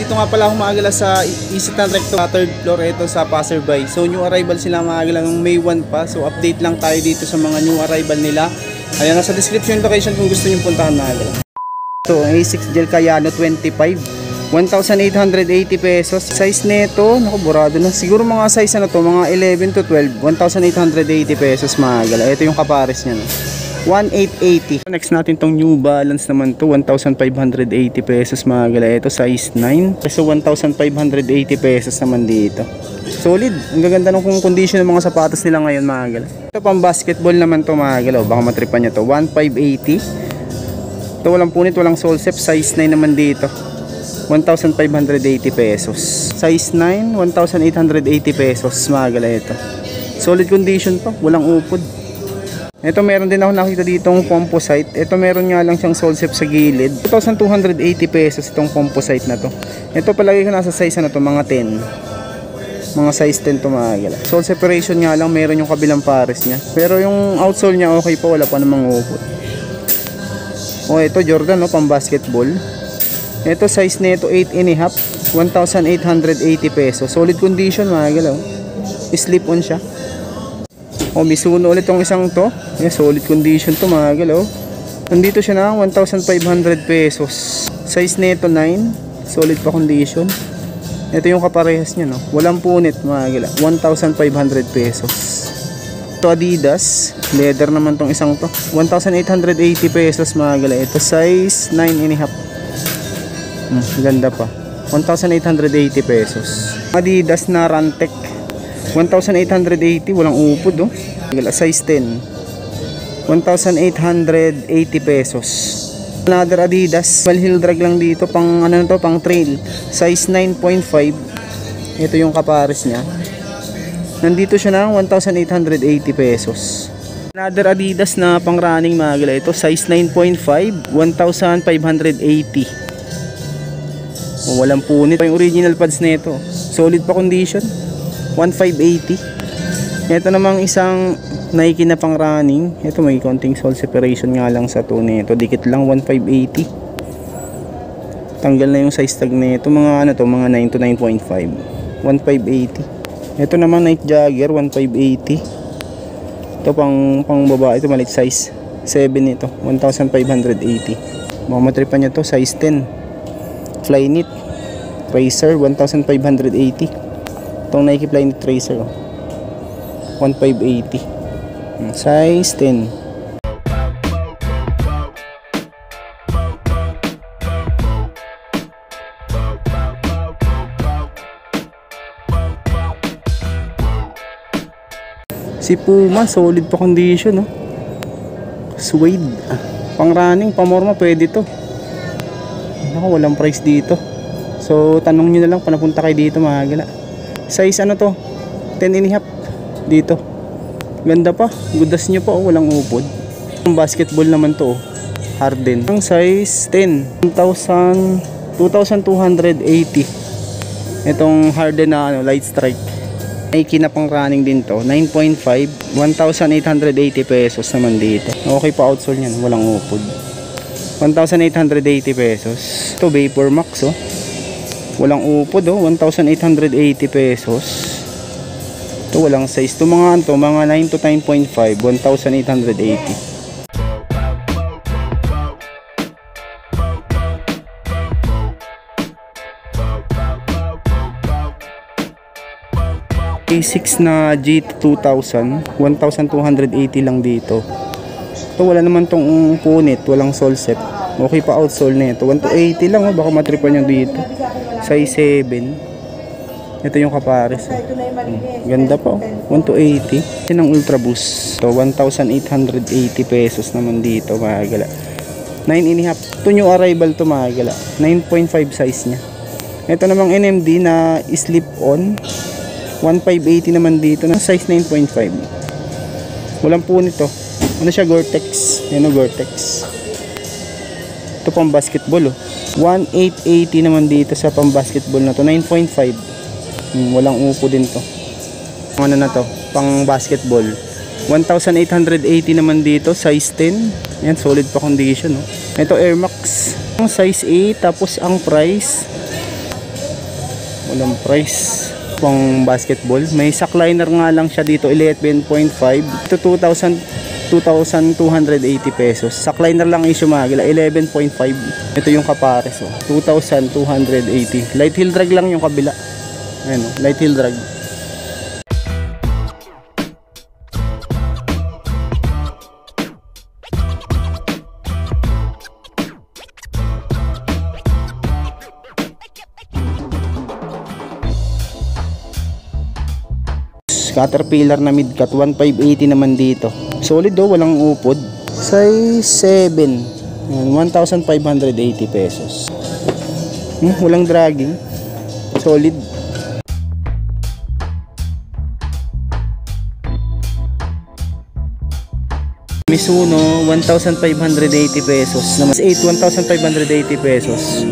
Nandito nga pala ako maagala sa Isitan Recto, third floor ito sa Passerbay. So new arrival sila maagala ng May 1 pa. So update lang tayo dito sa mga new arrival nila. Ayan, nasa description location kung gusto nyo puntahan maagala. Ito, A6 Gel Kayano 25. 1,880 pesos. Size nito, naku, burado na. Siguro mga size ano to, mga 11 to 12. 1,880 pesos maagala. Ito yung kapares niya, no? 1,880. Next natin tong New Balance naman to, 1,580 pesos maagala. Ito size 9. So 1,580 pesos naman dito. Solid. Ang gaganda ng condition ng mga sapatos nila ngayon maagala. Ito pang basketball naman to maagala. Baka matripan niya to. 1,580. Ito walang punit, walang sole step. Size 9 naman dito. 1,580 pesos. Size 9, 1,880 pesos maagala ito. Solid condition pa, walang upod. Ito meron din ako nakita ditong composite. Ito meron nga lang siyang sole step sa gilid. 2,280 pesos itong composite na to. Ito palagi ko nasa size na to, mga 10. Mga size 10 to maagala. Sole separation nga lang, meron yung kabilang pares niya. Pero yung outsole niya okay pa, wala pa namang upod. O ito Jordan, no, pang basketball. Ito size nito 8.5, 1,880 pesos. Solid condition mga galaw. Slip on siya. O Mizuno ulit tong isang to. Solid condition to mga galaw. Nandito siya na 1,500 pesos. Size nito 9, solid pa condition. Ito yung kaparehas niya, no. Walang punit mga galaw. 1,500 pesos. Ito Adidas, leather naman tong isang to. 1,880 pesos mga galaw. Ito size 9.5. Ganda pa. 1,880 pesos. Adidas na Rantek 1,880, walang upod, oh. Size 10, 1,880 pesos. Another Adidas Valhill drag lang dito, pang ano na to, pang trail. Size 9.5. Ito yung kapares niya. Nandito siya ng 1,880 pesos. Another Adidas na pang running magala. Ito size 9.5, 1,580. Walang punit. Yung original pads nito, solid pa condition. 1,580. Ito namang isang Nike na pang running. Ito may konting sole separation nga lang sa to nito. Dikit lang, 1,580. Tanggal na yung size tag nito. Mga ano to, mga 9 to 9.5. 1,580. Ito namang Night Jagger 1,580. Ito pang babae. Ito maliit size 7 ito. 1,580. Mga matripan niya to, size 10. Flyknit Racer 1,580. Itong Nike Flyknit Racer 1,580. Size 10. Si Puma solid pa condition, no? Suede pang running, pamorma, pwede to. Ako, walang price dito. So tanong nyo na lang panapunta kayo dito mga gala. Size ano to, 10.5 dito. Ganda pa, gudas nyo pa, oh, walang upod. Ang basketball naman to, Harden. Ang size 10, 2,280. Itong Harden na ano, light strike. Nike na pang running din to, 9.5, 1,880 pesos naman dito. Okay pa outsole nyan, walang upod. 1,880 pesos. Ito Vapor Max, oh. Walang upod, oh. 1,880 pesos. Ito walang size. Ito mga 9 to 9.5, 1,880. A6 na G2000, 1,280 lang dito. Ito wala naman tong punit, walang sole set. Okay pa outsole nito. 1,280 lang, oh. Baka matripan nyo dito. Size 7. Ito yung kapares, oh. Ganda pa, oh. 1,280. Yan ang Ultra Boost. So 1,880 pesos naman dito magala. 9.5. Ito new arrival to magala. 9.5 size nya. Ito namang NMD na slip on, 1,580 naman dito na size 9.5. Walang punit to. Ano siya, Gore-Tex. Yan o, Gore-Tex. Ito pang basketball, oh. 1,880 naman dito sa pang basketball na to. 9.5. Walang upo din to. Ano na to, pang basketball. 1,880 naman dito, size 10. Yan, solid pa condition, oh. Ito Air Max, size 8. Tapos ang price Walang price. Pang basketball. May sack liner nga lang siya dito, 11.5 to 2,280 pesos. Sack liner lang issue mga gala, 11.5. Ito yung kapares, 2,280. Light heel drag lang yung kabila. Ayan, light heel drag. Caterpillar na midcat, 1,580 naman dito. Solid walang upod. Size 7. 1,580 pesos. Walang dragging. Solid. Mizuno, 1,580 pesos. Naman 8, 1,580 pesos.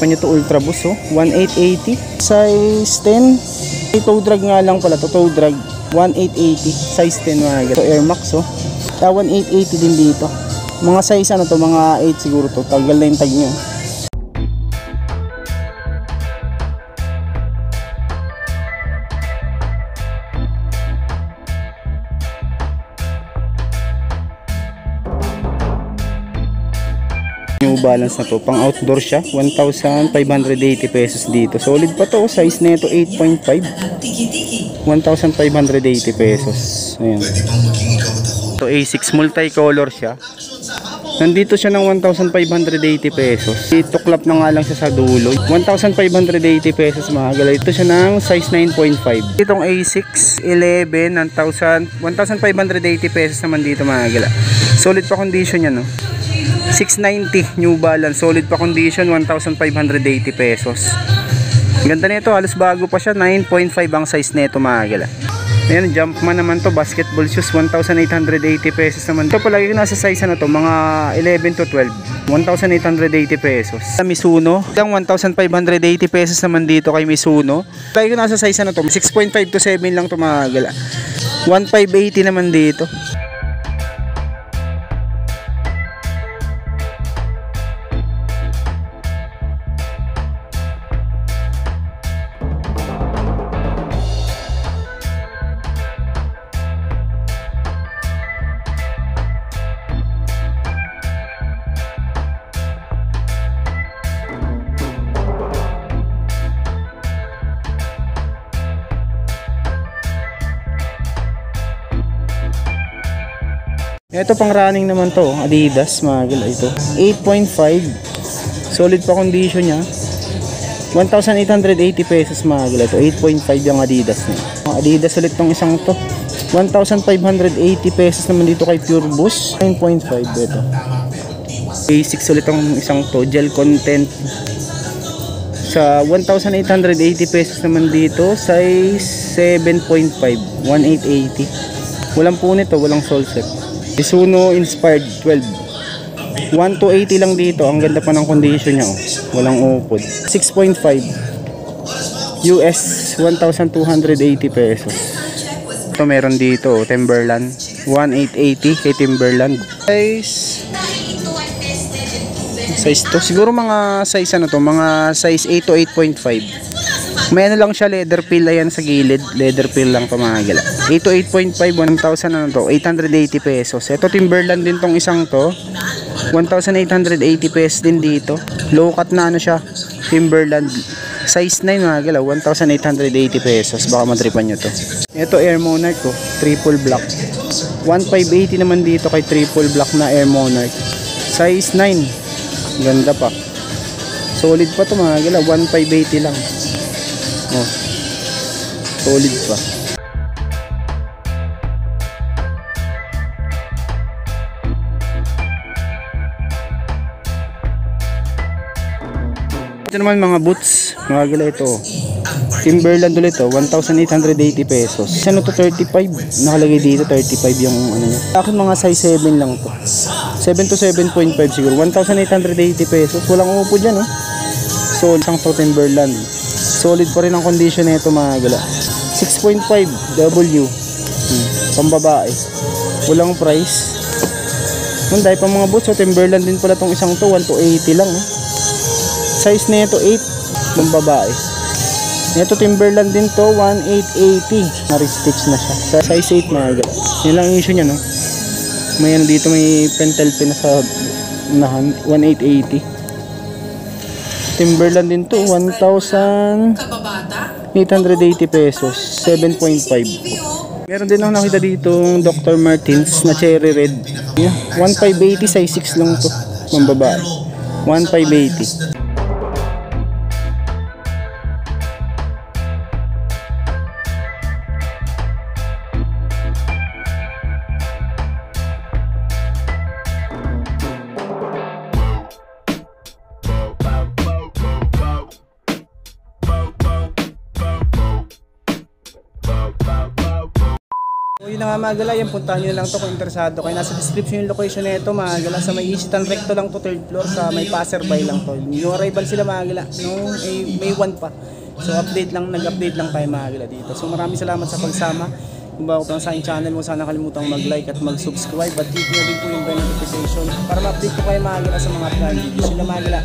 Nyo to Ultra Boost 1,880 size 10. Toe drag nga lang pala to, toe drag 1,880 size 10 mga ito Air Max 1,880 din dito. Mga size ano to, mga 8 siguro to. Tagal na yung tag nyo. New Balance na to, pang outdoor siya, 1,580 pesos dito. Solid pa to, size nito 8.5, 1,580 pesos. Ayan. So A6 multicolor siya. Nandito siya ng 1,580 pesos. Ituklap na nga lang siya sa dulo. 1,580 pesos mga gala. Ito siya ng size 9.5. Itong A6 11 ng 1,580 pesos naman dito mga gala. Solid pa condition yan 690 New Balance, solid pa condition, 1,580 pesos. Ganda nito, halos bago pa siya, 9.5 ang size nito mga gala. Ayan, Jumpman naman to, basketball shoes, 1,880 pesos naman. Ito palagi nasa size na to, mga 11 to 12, 1,880 pesos. Sa Mizuno, ang 1,580 pesos naman dito kay Mizuno. Palagi nasa size na to, 6.5 to 7 lang to mga gala. 1,580 naman dito. Ito pang running naman to, Adidas mga gala ito. 8.5. Solid pa condition niya. 1,880 pesos mga gala ito. 8.5 yung Adidas niya. Adidas ulit tong isang to. 1,580 pesos naman dito kay Pure Boost. 9.5 ito. Basics ulit tong isang to, gel content. Sa 1,880 pesos naman dito, size 7.5, 1,880. Walang punit walang sole set. Mizuno Inspired 12, 1,280 lang dito. Ang ganda pa ng condition niya walang upod. 6.5 US, 1,280 pesos. Ito meron dito Timberland, 1,880 kay Timberland. Size to siguro mga size ano to, mga size 8 to 8.5. May ano lang siya, leather fill ayan sa gilid, leather fill lang pamagala. 8 to 8.5, 1,000 ano to, 880 pesos. Ito Timberland din tong isang to, 1,880 pesos din dito. Low cut na ano siya, Timberland. Size 9 mga gala, 1,880 pesos. Baka matripan nyo to. Ito Air Monarch triple black. 1,580 naman dito kay triple black na Air Monarch. Size 9. Ganda pa. Solid pa to mga gala, 1,580 lang. Solid pa. Ito naman mga boots, mga gala ito. Timberland ulit 1,880 pesos. Ano to 35? Nakalagay dito 35 yung ano niya. Akin mga size 7 lang to. 7 to 7.5 siguro. 1,880 pesos. Walang upo dyan So, isang to Timberland. Solid pa rin ang condition nito mga gala. 6.5 W. Pambabae. Walang price. Dahil pa mga boots. So Timberland din pala tong isang to. 1,280 lang. Size nito 8. Pambabae. Ito Timberland din to. 1,880. Na-restitch na siya. Sa size 8 mga gala. Yan lang issue niya, no? May ano dito, may pentel pin na sa unahan. 1,880. Timberland din to. 1,880 pesos. 7.5. Meron din ako nakita dito Dr. Martens na cherry red. 1,580, size 6 lang to. Mambabae. 1,580. So yun na nga mga gala, yan puntahan nyo na lang to kung interesado kayo. Nasa description yung location na ito mga gala. Sa may Isitan Recto lang to, 3rd floor. Sa may passerby lang to. Yung arrival sila mga gala, no, may 1 pa. So update lang, nag-update lang tayo mga gala dito. So maraming salamat sa pagsama. Kung bago pa sa aking channel mo, sana kalimutang mag-like at mag-subscribe. At click nyo rin po yung bell notification para ma-update ko kayo mga gala sa mga upload videos. Yun na mga gala.